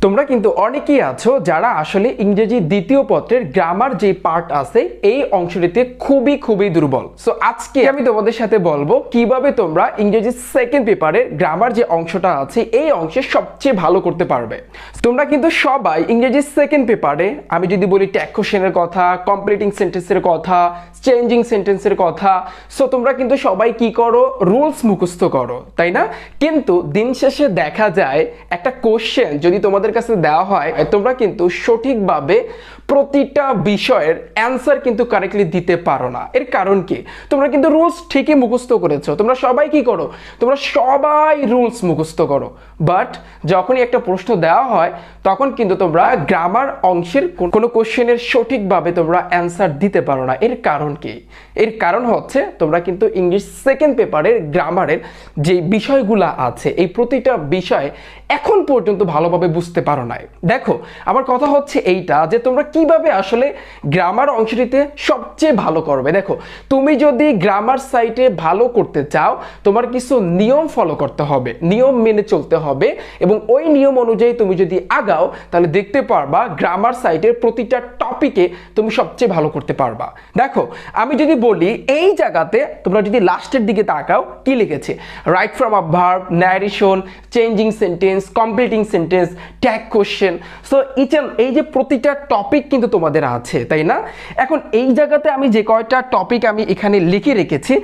তোমরা কিন্তু অনেকেই আছো যারা আসলে ইংরেজি দ্বিতীয় পত্রের গ্রামার যে পার্ট আছে এই অংশটিতে খুবই দুর্বল। সো আজকে আমি তোমাদের সাথে বলবো কিভাবে তোমরা ইংরেজি সেকেন্ড পেপারের গ্রামার যে অংশটা আছে এই অংশে সবচেয়ে ভালো করতে পারবে। তোমরা কিন্তু সবাই ইংরেজি সেকেন্ড পেপারে, আমি যদি বলি ট্যাগ কোশ্চেনের কথা, কমপ্লিটিং সেন্টেন্সের কথা, চেঞ্জিং সেন্টেন্সের কথা, সো তোমরা কিন্তু সবাই কি করো, রুলস মুখস্থ করো, তাই না? কিন্তু দিন শেষে দেখা যায় একটা কোশ্চেন যদি তোমাদের কাছে দেওয়া হয়, তোমরা কিন্তু সঠিকভাবে প্রতিটা বিষয়ের অ্যান্সার কিন্তু কারেক্টলি দিতে পারো না। এর কারণ কি? তোমরা কিন্তু রুলস ঠিকই মুখস্থ করেছো, তোমরা সবাই কি করো, তোমরা সবাই রুলস মুখস্থ করো, বাট যখনই একটা প্রশ্ন দেওয়া হয় তখন কিন্তু তোমরা গ্রামার অংশের কোনো কোশ্চেনের সঠিকভাবে তোমরা অ্যান্সার দিতে পারো না। এর কারণ কি? এর কারণ হচ্ছে তোমরা কিন্তু ইংলিশ সেকেন্ড পেপারের গ্রামারের যে বিষয়গুলো আছে এই প্রতিটা বিষয় এখন পর্যন্ত ভালোভাবে বুঝতে পারো না। দেখো, আমার কথা হচ্ছে এইটা যে তোমরা কিভাবে আসলে গ্রামার অংশটিতে সবচেয়ে ভালো করবে। দেখো, তুমি যদি গ্রামার সাইটে ভালো করতে চাও তোমার কিছু নিয়ম ফলো করতে হবে, নিয়ম মেনে চলতে হবে, এবং ওই নিয়ম অনুযায়ী তুমি যদি আগাও তাহলে দেখতে পারবা গ্রামার সাইটের প্রতিটা টপিকে তুমি সবচেয়ে ভালো করতে পারবা। দেখো, আমি যদি বলি এই জায়গাতে তোমরা যদি লাস্টের দিকে তাকাও কি লিখেছে, right from a verb, narration, changing sentence, completing sentence, tag question. So এই যে প্রতিটা টপিক কিন্তু তোমাদের আছে, তাই না? এখন এই জায়গাতে আমি যে কয়টা টপিক আমি এখানে লিখে রেখেছি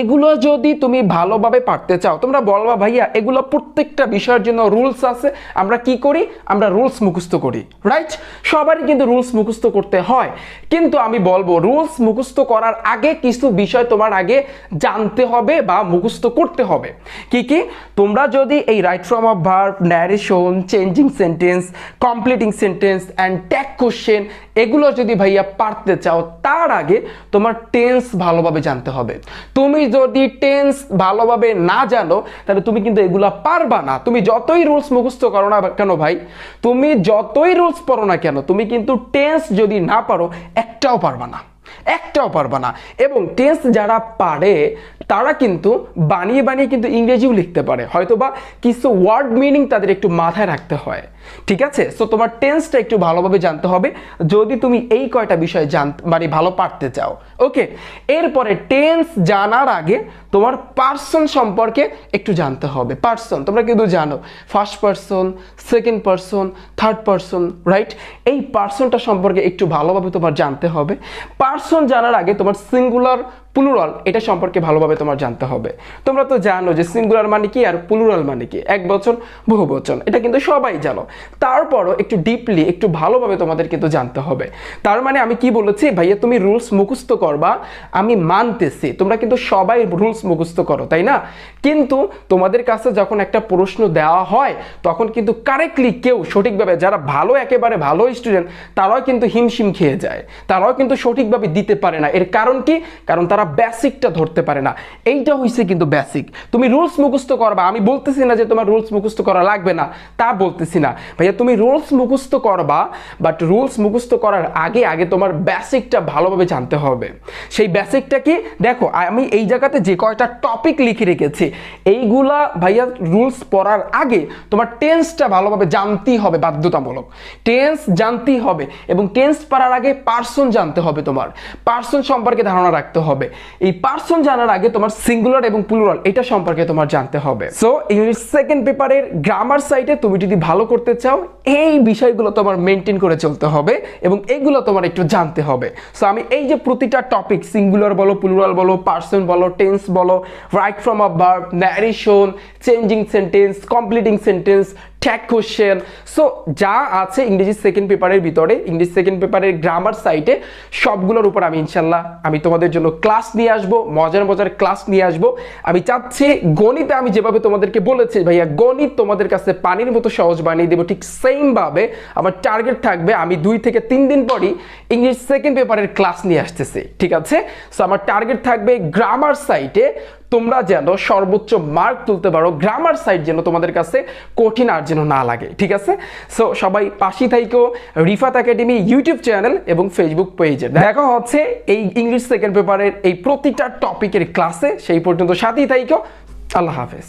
এগুলো যদি তুমি ভালোভাবে পারতে চাও তোমরা বলবা ভাইয়া এগুলো প্রত্যেকটা বিষয়ের জন্য রুলস আছে, আমরা কি করি, আমরা রুলস মুখস্থ করি, রাইট? সবারই কিন্তু রুলস মুখস্থ করতে হয়, কিন্তু আমি বলবো রুলস মুখস্থ করার আগে কিছু বিষয় তোমার আগে জানতে হবে বা মুখস্থ করতে হবে। কি কি? তোমরা যদি এই right from a verb, narration, changing sentence, completing sentence and tag question এগুলো যদি ভাইয়া পারতে চাও তার আগে তোমার টেন্স ভালোভাবে জানতে হবে। তুমি যদি টেন্স ভালোভাবে না জানো তাহলে তুমি কিন্তু এগুলা পারবা না। তুমি যতই রুলস মুখস্থ করো না কেন ভাই, তুমি যতই রুলস পড়ো না কেন, তুমি কিন্তু টেন্স যদি না পারো একটাও পারবা না, একটাও পারবা না। এবং টেন্স যারা পারে তারা কিন্তু বানিয়ে কিন্তু ইংরেজিও লিখতে পারে, হয়তোবা কিছু ওয়ার্ড মিনিং তাদের একটু মাথায় রাখতে হয়, ঠিক আছে? সো তোমার টেন্সটা একটু ভালোভাবে জানতে হবে যদি তুমি এই কয়টা বিষয় মানে ভালো পারতে চাও, ওকে? এরপরে টেন্স জানার আগে তোমার পার্সন সম্পর্কে একটু জানতে হবে। পার্সন তোমরা কিন্তু জানো, first person, second person, third person, right? এই পার্সনটা সম্পর্কে একটু ভালোভাবে তোমার জানতে হবে। পার্সন জানার আগে তোমার সিঙ্গুলার, প্লুরাল এটা সম্পর্কে ভালোভাবে তোমার জানতে হবে। তোমরা তো জানো যে সিঙ্গুলার মানে কি আর প্লুরাল মানে কি, এক বচন, বহু বচন, এটা কিন্তু সবাই জানো। তারপরও একটু ডিপলি, একটু ভালোভাবে তোমাদের কিন্তু জানতে হবে। তার মানে আমি কি বলেছি, ভাইয়া তুমি রুলস মুখস্থ করবা, আমি মানতেছি তোমরা কিন্তু সবাই রুলস মুখস্থ করো, তাই না? কিন্তু তোমাদের কাছে যখন একটা প্রশ্ন দেওয়া হয় তখন কিন্তু কারেক্টলি কেউ সঠিকভাবে, যারা ভালো, একেবারে ভালো স্টুডেন্ট তারাও কিন্তু হিমশিম খেয়ে যায়, তারাও কিন্তু সঠিকভাবে দিতে পারে না। এর কারণ কি? কারণ তারা বেসিকটা ধরতে পারে না। এইটা হইছে কিন্তু বেসিক। তুমি রুলস মুখস্থ করবা, আমি বলতেছি না যে তোমার রুলস মুখস্থ করা লাগবে না, তা বলতেছি না ভাইয়া, তুমি রুলস মুখস্থ করবা, বাট রুলস মুখস্থ করার আগে তোমার বেসিকটা ভালোভাবে জানতে হবে। সেই বেসিকটা কি? দেখো, আমি এই জায়গাতে যে কয়টা টপিক লিখে রেখেছি এইগুলা ভাইয়া রুলস পড়ার আগে তোমার টেন্সটা ভালোভাবে জানতেই হবে, বাধ্যতামূলক টেন্স জানতেই হবে। এবং টেন্স পড়ার আগে পার্সন জানতে হবে, তোমার পার্সন সম্পর্কে ধারণা রাখতে হবে। এই পার্সন জানার আগে তোমার সিঙ্গুলার এবং প্লুরাল এটা সম্পর্কে তোমার জানতে হবে। সো ইংলিশ সেকেন্ড পেপারের গ্রামার সাইটে তুমি যদি ভালো করতে চাও এই বিষয়গুলো তোমার মেনটেন করে চলতে হবে এবং এইগুলো তোমার একটু জানতে হবে। সো আমি এই যে প্রতিটা টপিক, সিঙ্গুলার বলো, প্লুরাল বলো, পার্সন বলো, টেন্স বলো, right from a verb, narration, changing sentence, completing sentence, tag question, so যা আছে ইংরেজি সেকেন্ড পেপারের ভিতরে, ইংলিশ সেকেন্ড পেপারের গ্রামার সাইটে সবগুলোর উপর আমি ইনশাল্লাহ আমি তোমাদের জন্য ক্লাস নিয়ে আসবো, মজার ক্লাস নিয়ে আসবো। আমি চাচ্ছি গণিতে আমি যেভাবে তোমাদেরকে বলেছি ভাইয়া গণিত তোমাদের কাছে পানির মতো সহজ বানিয়ে দেবো, ঠিক সেম ভাবে আমার টার্গেট থাকবে আমি 2 থেকে 3 দিন পরই ইংলিশ সেকেন্ড পেপারের ক্লাস নিয়ে আসতেছি, ঠিক আছে? সো আমার টার্গেট থাকবে গ্রামার সাইটে তোমরা যেন সর্বোচ্চ মার্ক তুলতে পারো, গ্রামার সাইট যেন তোমাদের কাছে কঠিন আর যেন না লাগে, ঠিক আছে? সো সবাই পাশে থাইকো রিফাত একাডেমি ইউটিউব চ্যানেল এবং ফেসবুক পেজে। দেখা হচ্ছে এই ইংলিশ সেকেন্ড পেপারের এই প্রতিটা টপিকের ক্লাসে, সেই পর্যন্ত সাথেই থাইকো। আল্লাহ হাফেজ।